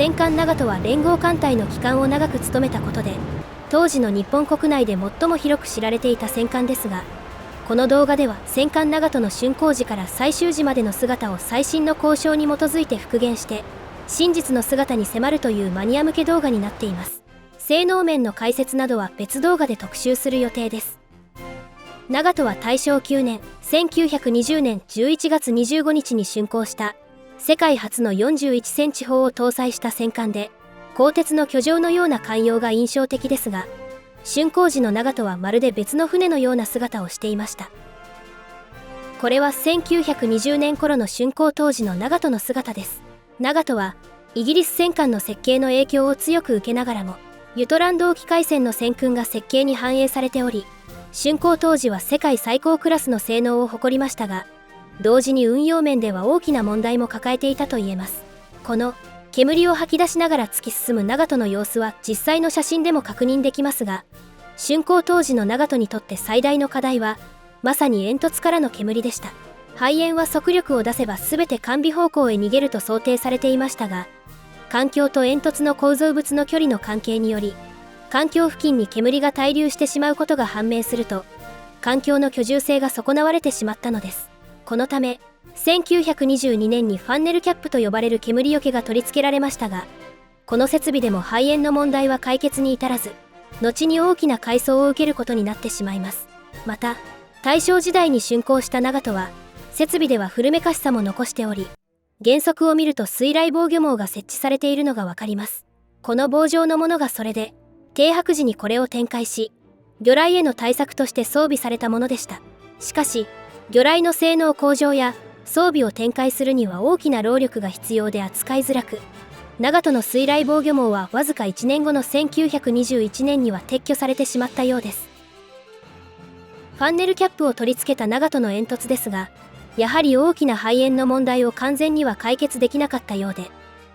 戦艦長門は連合艦隊の旗艦を長く務めたことで、当時の日本国内で最も広く知られていた戦艦ですが、この動画では戦艦長門の竣工時から最終時までの姿を最新の交渉に基づいて復元して、真実の姿に迫るというマニア向け動画になっています。性能面の解説などは別動画で特集する予定です。長門は大正9年、1920年11月25日に竣工した世界初の41センチ砲を搭載した戦艦で、鋼鉄の巨城のような艦容が印象的ですが、竣工時の長門はまるで別の船のような姿をしていました。これは1920年頃の竣工当時の長門の姿です。長門はイギリス戦艦の設計の影響を強く受けながらも、ユトランド沖海戦の戦訓が設計に反映されており、竣工当時は世界最高クラスの性能を誇りましたが、同時に運用面では大きな問題も抱えていたと言えます。この煙を吐き出しながら突き進む長門の様子は実際の写真でも確認できますが、竣工当時の長門にとって最大の課題はまさに煙突からの煙でした。排煙は速力を出せば全て艦尾方向へ逃げると想定されていましたが、艦橋と煙突の構造物の距離の関係により、艦橋付近に煙が滞留してしまうことが判明すると、艦橋の居住性が損なわれてしまったのです。このため1922年にファンネルキャップと呼ばれる煙よけが取り付けられましたが、この設備でも排煙の問題は解決に至らず、後に大きな改装を受けることになってしまいます。また大正時代に竣工した長門は設備では古めかしさも残しており、原則を見ると水雷防御網が設置されているのがわかります。この棒状のものがそれで、停泊時にこれを展開し、魚雷への対策として装備されたものでした。しかし魚雷の性能向上や装備を展開するには大きな労力が必要で扱いづらく、長門の水雷防御網はわずか1年後の1921年には撤去されてしまったようです。ファンネルキャップを取り付けた長門の煙突ですが、やはり大きな排煙の問題を完全には解決できなかったようで、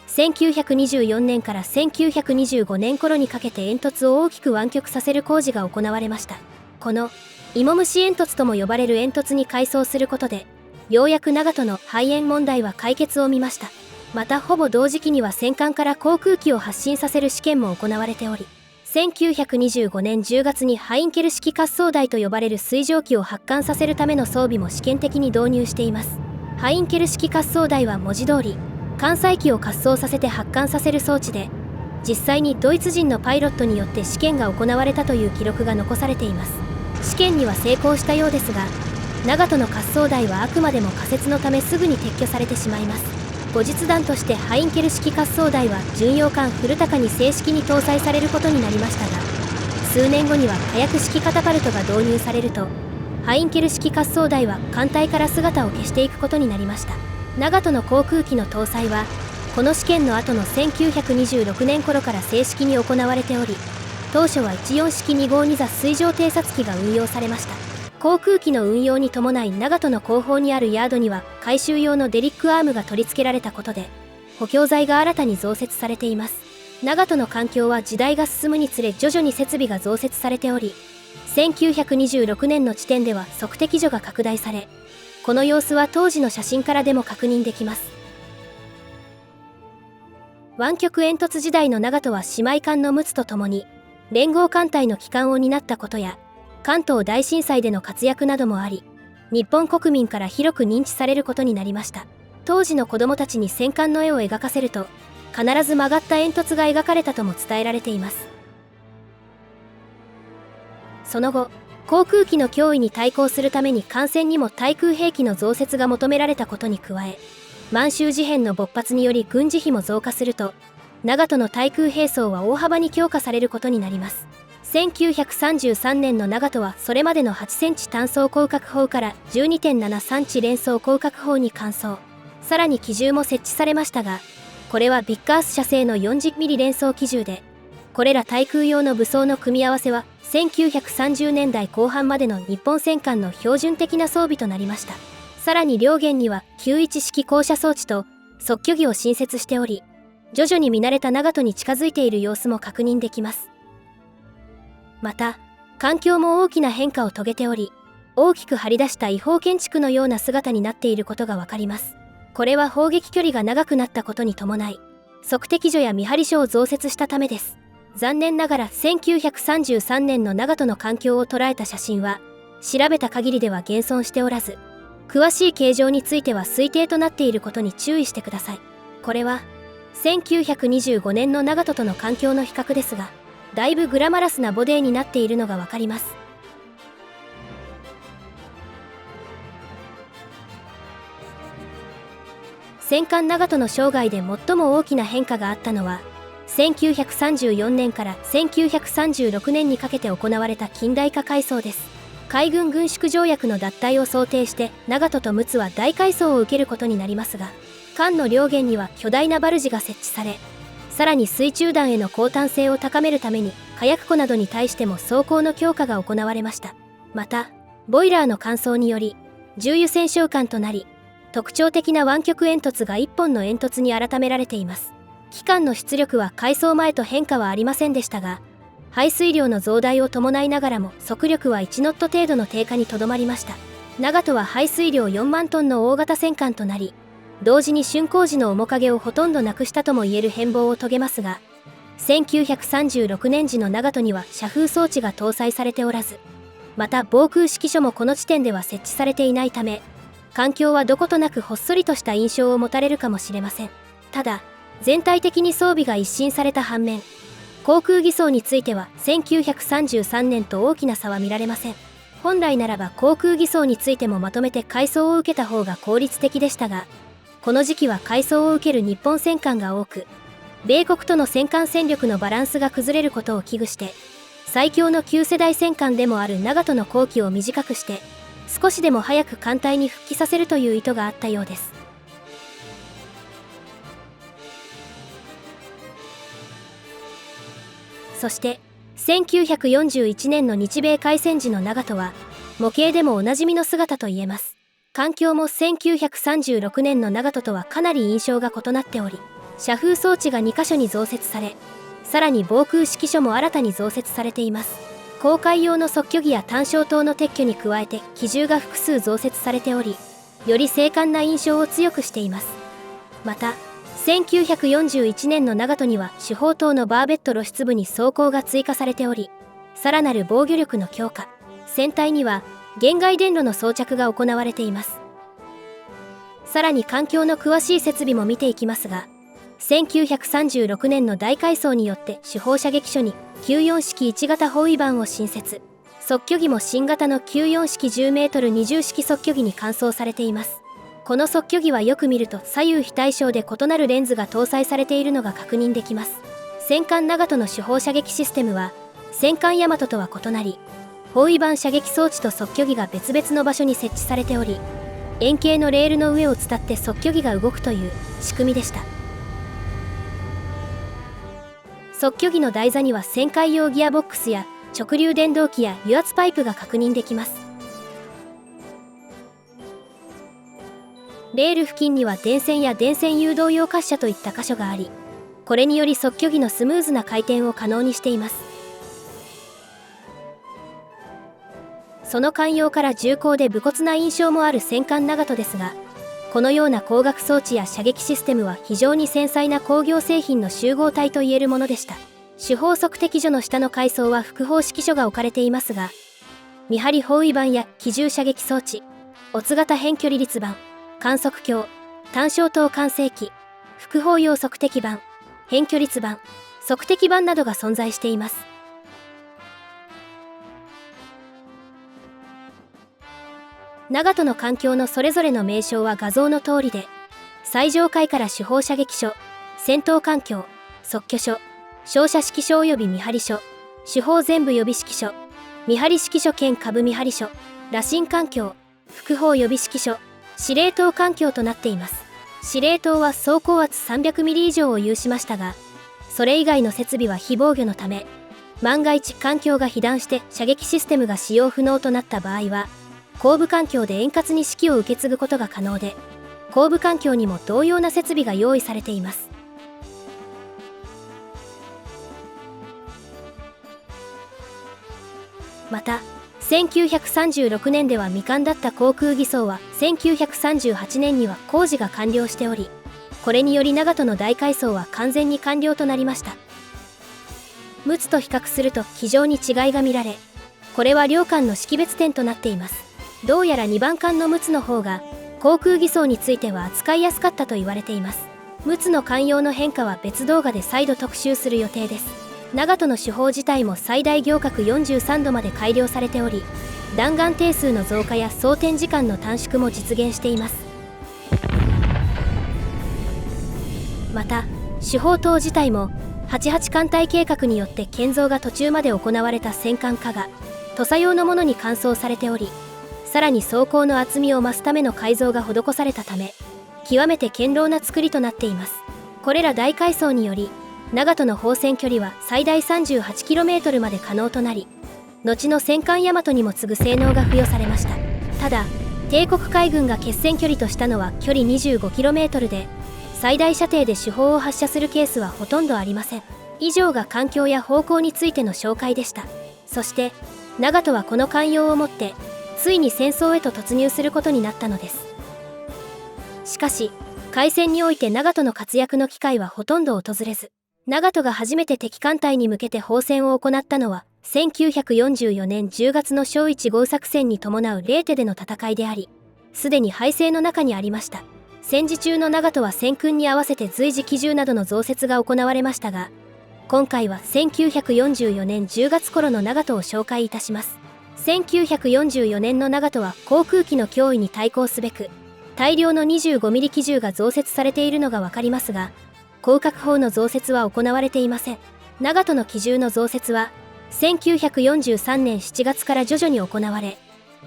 1924年から1925年頃にかけて煙突を大きく湾曲させる工事が行われました。この芋虫煙突とも呼ばれる煙突に改装することで、ようやく長門の排煙問題は解決を見ました。またほぼ同時期には戦艦から航空機を発進させる試験も行われており、1925年10月にハインケル式滑走台と呼ばれる水蒸気を発艦させるための装備も試験的に導入しています。ハインケル式滑走台は文字通り艦載機を滑走させて発艦させる装置で、実際にドイツ人のパイロットによって試験が行われたという記録が残されています。試験には成功したようですが、長門の滑走台はあくまでも仮設のためすぐに撤去されてしまいます。後日談としてハインケル式滑走台は巡洋艦古高に正式に搭載されることになりましたが、数年後には火薬式カタパルトが導入されると、ハインケル式滑走台は艦隊から姿を消していくことになりました。長門の航空機の搭載はこの試験の後の1926年頃から正式に行われており、当初は14式2号2座水上偵察機が運用されました。航空機の運用に伴い長門の後方にあるヤードには回収用のデリックアームが取り付けられたことで、補強材が新たに増設されています。長門の艦橋は時代が進むにつれ徐々に設備が増設されており、1926年の時点では測敵所が拡大され、この様子は当時の写真からでも確認できます。湾曲煙突時代の長門は姉妹艦の陸奥とともに連合艦隊の旗艦を担ったことや、関東大震災での活躍などもあり、日本国民から広く認知されることになりました。当時の子供たちに戦艦の絵を描かせると、必ず曲がった煙突が描かれたとも伝えられています。その後、航空機の脅威に対抗するために艦船にも対空兵器の増設が求められたことに加え、満州事変の勃発により軍事費も増加すると、長門の対空兵装は大幅に強化されることになります。1933年の長門はそれまでの8センチ単装広角砲から 12.73 地連装広角砲に換装。さらに機銃も設置されましたが、これはビッカース社製の 40mm 連装機銃で、これら対空用の武装の組み合わせは1930年代後半までの日本戦艦の標準的な装備となりました。さらに両舷には91式降車装置と測距儀を新設しており、徐々に見慣れた長門に近づいている様子も確認できます。また、艦橋も大きな変化を遂げており、大きく張り出した違法建築のような姿になっていることがわかります。これは砲撃距離が長くなったことに伴い、測敵所や見張り所を増設したためです。残念ながら1933年の長門の環境を捉えた写真は調べた限りでは現存しておらず、詳しい形状については推定となっていることに注意してください。これは1925年の長門との環境の比較ですが、だいぶグラマラスなボディになっているのがわかります。戦艦長門の生涯で最も大きな変化があったのは、1934年から1936年にかけて行われた近代化改装です。海軍軍縮条約の脱退を想定して長門と陸奥は大改装を受けることになりますが、艦の両舷には巨大なバルジが設置され、さらに水中弾への抗堪性を高めるために火薬庫などに対しても装甲の強化が行われました。またボイラーの乾燥により重油旋昇艦となり、特徴的な湾曲煙突が1本の煙突に改められています。機関の出力は改装前と変化はありませんでしたが、排水量の増大を伴いながらも速力は1ノット程度の低下にとどまりました。長門は排水量4万トンの大型戦艦となり、同時に竣工時の面影をほとんどなくしたともいえる変貌を遂げますが、1936年時の長門には遮風装置が搭載されておらず、また防空指揮所もこの地点では設置されていないため、環境はどことなくほっそりとした印象を持たれるかもしれません。ただ全体的に装備が一新された反面、航空偽装については1933年と大きな差は見られません。本来ならば航空偽装についてもまとめて改装を受けた方が効率的でしたが、この時期は改装を受ける日本戦艦が多く、米国との戦艦戦力のバランスが崩れることを危惧して、最強の旧世代戦艦でもある長門の工期を短くして、少しでも早く艦隊に復帰させるという意図があったようです。そして1941年の日米開戦時の長門は模型でもおなじみの姿といえます。環境も1936年の長門とはかなり印象が異なっており、遮風装置が2カ所に増設され、さらに防空指揮所も新たに増設されています。航海用の測距儀や単焦灯の撤去に加えて機銃が複数増設されており、より精悍な印象を強くしています。また1941年の長門には主砲塔のバーベット露出部に装甲が追加されており、さらなる防御力の強化、船体には限界電路の装着が行われています。さらに環境の詳しい設備も見ていきますが、1936年の大改装によって主砲射撃所に94式1型包囲板を新設、測距儀も新型の94式10メートル20式測距儀に換装されています。この測距儀はよく見ると左右非対称で異なるレンズが搭載されているのが確認できます。戦艦長門の主砲射撃システムは戦艦大和とは異なり、包囲板射撃装置と測距儀が別々の場所に設置されており、円形のレールの上を伝って測距儀が動くという仕組みでした。測距儀の台座には旋回用ギアボックスや直流電動機や油圧パイプが確認できます。レール付近には電線や電線誘導用滑車といった箇所があり、これにより測距儀のスムーズな回転を可能にしています。その寛容から重厚で武骨な印象もある戦艦長門ですが、このような光学装置や射撃システムは非常に繊細な工業製品の集合体といえるものでした。主砲測敵所の下の階層は副砲指揮所が置かれていますが、見張り包囲板や機銃射撃装置、乙型変距離率板、観測鏡、単焦灯管制器、副砲用測敵板、変距率板、測敵板などが存在しています。長門の艦橋のそれぞれの名称は画像の通りで、最上階から主砲射撃所、戦闘艦橋、測距所、照射指揮所及び見張り所、主砲全部予備指揮所、見張り指揮所兼下部見張り所、羅針艦橋、副砲予備指揮所、司令塔艦橋となっています。司令塔は総高圧300ミリ以上を有しましたが、それ以外の設備は非防御のため、万が一艦橋が被弾して射撃システムが使用不能となった場合は、後部艦橋で円滑に指揮を受け継ぐことが可能で、後部艦橋にも同様な設備が用意されています。また1936年では未完だった航空偽装は1938年には工事が完了しており、これにより長門の大改装は完全に完了となりました。陸奥と比較すると非常に違いが見られ、これは両艦の識別点となっています。どうやら2番艦の陸奥の方が航空偽装については扱いやすかったと言われています。陸奥の艦用の変化は別動画で再度特集する予定です。長門の主砲自体も最大行角43度まで改良されており、弾丸定数の増加や装填時間の短縮も実現しています。また主砲塔自体も88艦隊計画によって建造が途中まで行われた戦艦化が土佐用のものに換装されており、さらに装甲の厚みを増すための改造が施されたため、極めて堅牢な作りとなっています。これら大改装により長門の砲戦距離は最大 38km まで可能となり、後の戦艦大和にも次ぐ性能が付与されました。ただ帝国海軍が決戦距離としたのは距離 25km で、最大射程で主砲を発射するケースはほとんどありません。以上が環境や方向についての紹介でした。そして長門はこの寛容をもってついに戦争へと突入することになったのです。しかし開戦において長門の活躍の機会はほとんど訪れず、長門が初めて敵艦隊に向けて砲戦を行ったのは1944年10月の正一号作戦に伴うレーテでの戦いであり、すでに敗勢の中にありました。戦時中の長門は戦訓に合わせて随時機銃などの増設が行われましたが、今回は1944年10月頃の長門を紹介いたします。1944年の長門は航空機の脅威に対抗すべく大量の 25mm 機銃が増設されているのが分かりますが、広角砲の増設は行われていません。長門の機銃の増設は1943年7月から徐々に行われ、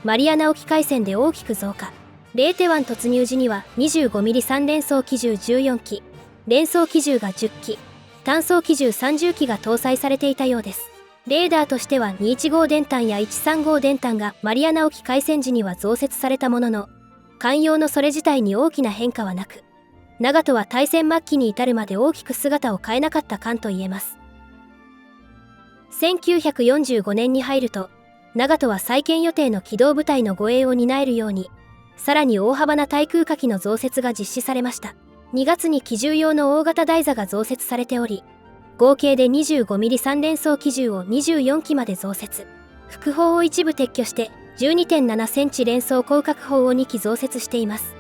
マリアナ沖海戦で大きく増加。レーテ湾突入時には 25mm3 連装機銃14機、連装機銃が10機、単装機銃30機が搭載されていたようです。レーダーとしては215号電弾や135号電弾がマリアナ沖海戦時には増設されたものの、艦用のそれ自体に大きな変化はなく、長門は大戦末期に至るまで大きく姿を変えなかった艦と言えます。1945年に入ると、長門は再建予定の機動部隊の護衛を担えるように、さらに大幅な対空火器の増設が実施されました。2月に機銃用の大型台座が増設されており、合計で 25mm3 連装機銃を24機まで増設。副砲を一部撤去して 12.7 センチ連装広角砲を2機増設しています。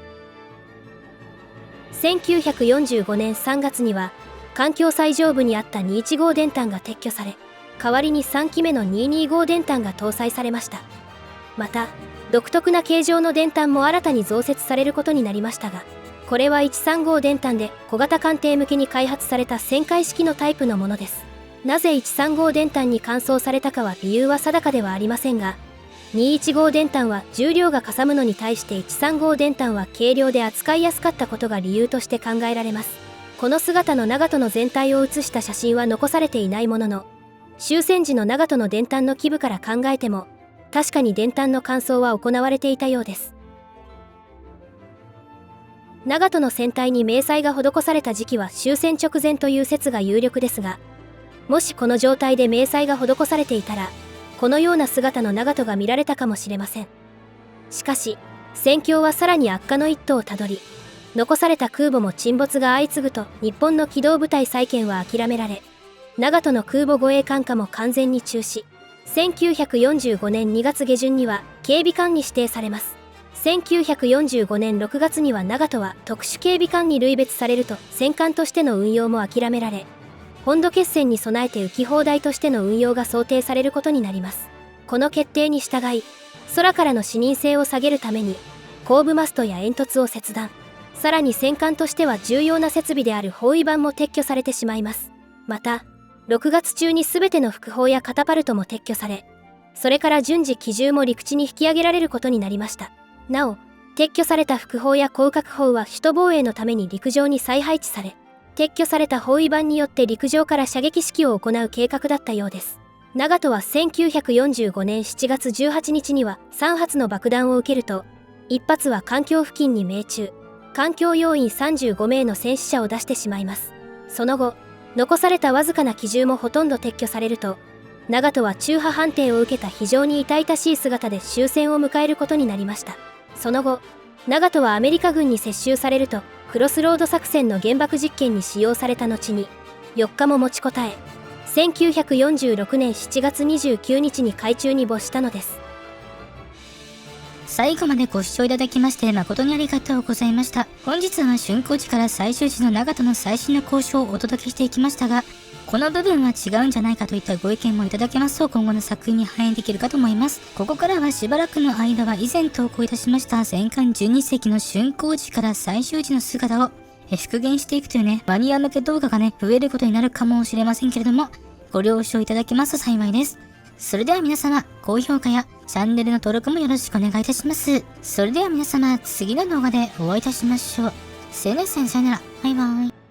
1945年3月には艦橋最上部にあった215号電弾が撤去され、代わりに3機目の225号電弾が搭載されました。また独特な形状の電弾も新たに増設されることになりましたが、これは135号電弾で小型艦艇向けに開発された旋回式のタイプのものです。なぜ135号電弾に換装されたかは理由は定かではありませんが、215号電弾は重量がかさむのに対して135号電弾は軽量で扱いやすかったことが理由として考えられます。この姿の長門の全体を写した写真は残されていないものの、終戦時の長門の電弾の規模から考えても確かに電弾の換装は行われていたようです。長門の船体に明細が施された時期は終戦直前という説が有力ですが、もしこの状態で明細が施されていたら、このような姿の長門が見られたかもしれません。しかし戦況はさらに悪化の一途をたどり、残された空母も沈没が相次ぐと日本の機動部隊再建は諦められ、長門の空母護衛艦化も完全に中止。1945年2月下旬には警備艦に指定されます。1945年6月には長門は特殊警備艦に類別されると戦艦としての運用も諦められ、本土決戦に備えて浮き砲台としての運用が想定されることになります。この決定に従い、空からの視認性を下げるために後部マストや煙突を切断。さらに戦艦としては重要な設備である包囲板も撤去されてしまいます。また6月中に全ての副砲やカタパルトも撤去され、それから順次機銃も陸地に引き上げられることになりました。なお撤去された副砲や広角砲は首都防衛のために陸上に再配置され、撤去された包囲板によって陸上から射撃式を行う計画だったようです。長門は1945年7月18日には3発の爆弾を受けると、1発は艦橋付近に命中、艦橋要員35名の戦死者を出してしまいます。その後残されたわずかな機銃もほとんど撤去されると、長門は中破判定を受けた非常に痛々しい姿で終戦を迎えることになりました。その後長門はアメリカ軍に接収されると、クロスロード作戦の原爆実験に使用された後に4日も持ちこたえ、1946年7月29日に海中に没したのです。最後までご視聴いただきまして誠にありがとうございました。本日は竣工時から最終時の長田の最新の交渉をお届けしていきましたが、この部分は違うんじゃないかといったご意見もいただけますと今後の作品に反映できるかと思います。ここからはしばらくの間は以前投稿いたしました戦艦12隻の竣工時から最終時の姿を復元していくというね、マニア向け動画がね、増えることになるかもしれませんけれども、ご了承いただけますと幸いです。それでは皆様、高評価やチャンネルの登録もよろしくお願いいたします。それでは皆様、次の動画でお会いいたしましょう。せいねさん、さよなら。バイバイ。